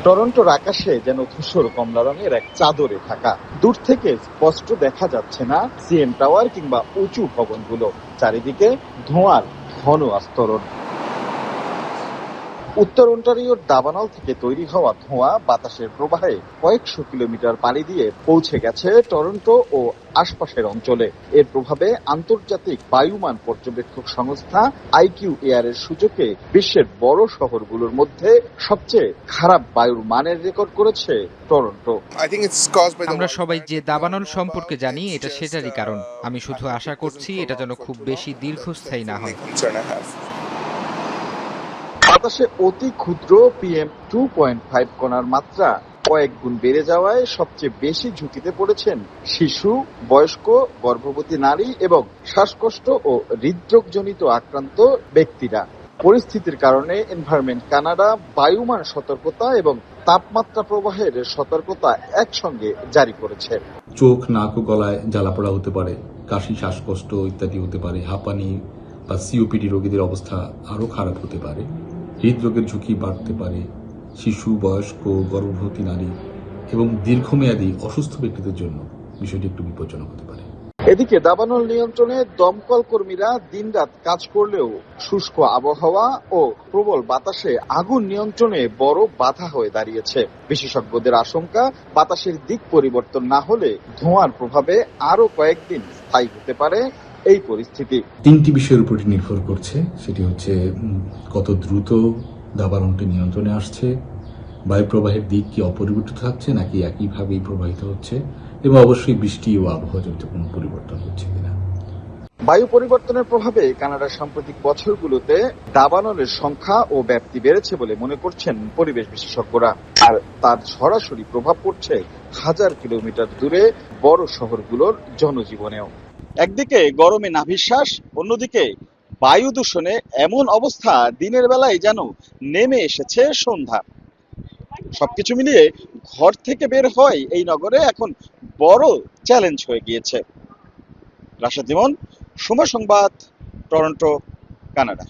টরন্টোর আকাশে যেন ধূসর কমলা রঙের এক চাদরে ঢাকা। দূর থেকে স্পষ্ট দেখা যাচ্ছে না সিএম টাওয়ার কিংবা উঁচু ভবনগুলো। চারিদিকে ধোঁয়ার ঘন আস্তরণ। উত্তর অন্টারিওর দাবানল থেকে তৈরি হওয়া ধোঁয়া বাতাসের প্রবাহে কয়েকশো কিলোমিটার পাড়ি দিয়ে পৌঁছে গেছে টরন্টো ও আশপাশের অঞ্চলে। এর প্রভাবে আন্তর্জাতিক বায়ুমান পর্যবেক্ষক সংস্থা আইকিউ এয়ারের সূচকে বিশ্বের বড় শহরগুলোর মধ্যে সবচেয়ে খারাপ বায়ুর মানের রেকর্ড করেছে টরন্টো। আমরা সবাই যে দাবানল সম্পর্কে জানি এটা সেটারই কারণ। আমি শুধু আশা করছি এটা যেন খুব বেশি দীর্ঘস্থায়ী না হয়। বাতাসে অতি ক্ষুদ্র PM 2.5 কণার মাত্রা কয়েক গুণ বেড়ে যাওয়ায় সবচেয়ে বেশি ঝুঁকিতে পড়েছেন শিশু, বয়স্ক, গর্ভবতী নারী এবং শ্বাসকষ্ট ও হৃদরোগজনিত আক্রান্ত ব্যক্তিরা। পরিস্থিতির কারণে এনভায়রনমেন্ট কানাডা বায়ুমান সতর্কতা এবং তাপমাত্রা প্রবাহের সতর্কতা একসঙ্গে জারি করেছে। চোখ, নাক ও গলায় জ্বালাপোড়া হতে পারে, কাশি, শ্বাসকষ্ট ইত্যাদি হতে পারে, হাঁপানি বা COPD রোগীদের অবস্থা আরও খারাপ হতে পারে, হৃদরোগের ঝুঁকি বাড়তে পারে শিশু, বয়স্ক, গর্ভবতী নারী এবং দীর্ঘমেয়াদী অসুস্থ ব্যক্তিদের জন্য বিষয়টি একটু বিপজ্জনক হতে পারে। এদিকে দাবানল নিয়ন্ত্রণে দমকল কর্মীরা দিনরাত কাজ করলেও শুষ্ক আবহাওয়া ও প্রবল বাতাসে আগুন নিয়ন্ত্রণে বড় বাধা হয়ে দাঁড়িয়েছে। বিশেষজ্ঞদের আশঙ্কা, বাতাসের দিক পরিবর্তন না হলে ধোঁয়ার প্রভাবে আরো কয়েকদিন স্থায়ী হতে পারে এই পরিস্থিতি। তিনটি বিষয়ের উপর নির্ভর করছে। সেটি হচ্ছে কত দ্রুত দাবানলটি নিয়ন্ত্রণে আসছে, বায়ু প্রবাহের দিক কি অপরিবর্তিত থাকছে নাকি একইভাবেই প্রবাহিত হচ্ছে, এবং অবশ্যই বৃষ্টি ও আবহাওয়াজনিত কোনো পরিবর্তন হচ্ছে কিনা। বায়ু পরিবর্তনের প্রভাবে কানাডার সাম্প্রতিক বছরগুলোতে দাবানলের সংখ্যা ও ব্যাপ্তি বেড়েছে বলে মনে করছেন পরিবেশ বিশেষজ্ঞরা। আর তার সরাসরি প্রভাব পড়ছে হাজার কিলোমিটার দূরে বড় শহরগুলোর জনজীবনেও। একদিকে গরমে নাভিশ্বাস, অন্যদিকে বায়ু দূষণে এমন অবস্থা, দিনের বেলায় যেন নেমে এসেছে সন্ধ্যা। সবকিছু মিলিয়ে ঘর থেকে বের হয় এই নগরে এখন বড় চ্যালেঞ্জ হয়ে গিয়েছে। রাশেদ ইমন, সময় সংবাদ, টরন্টো, কানাডা।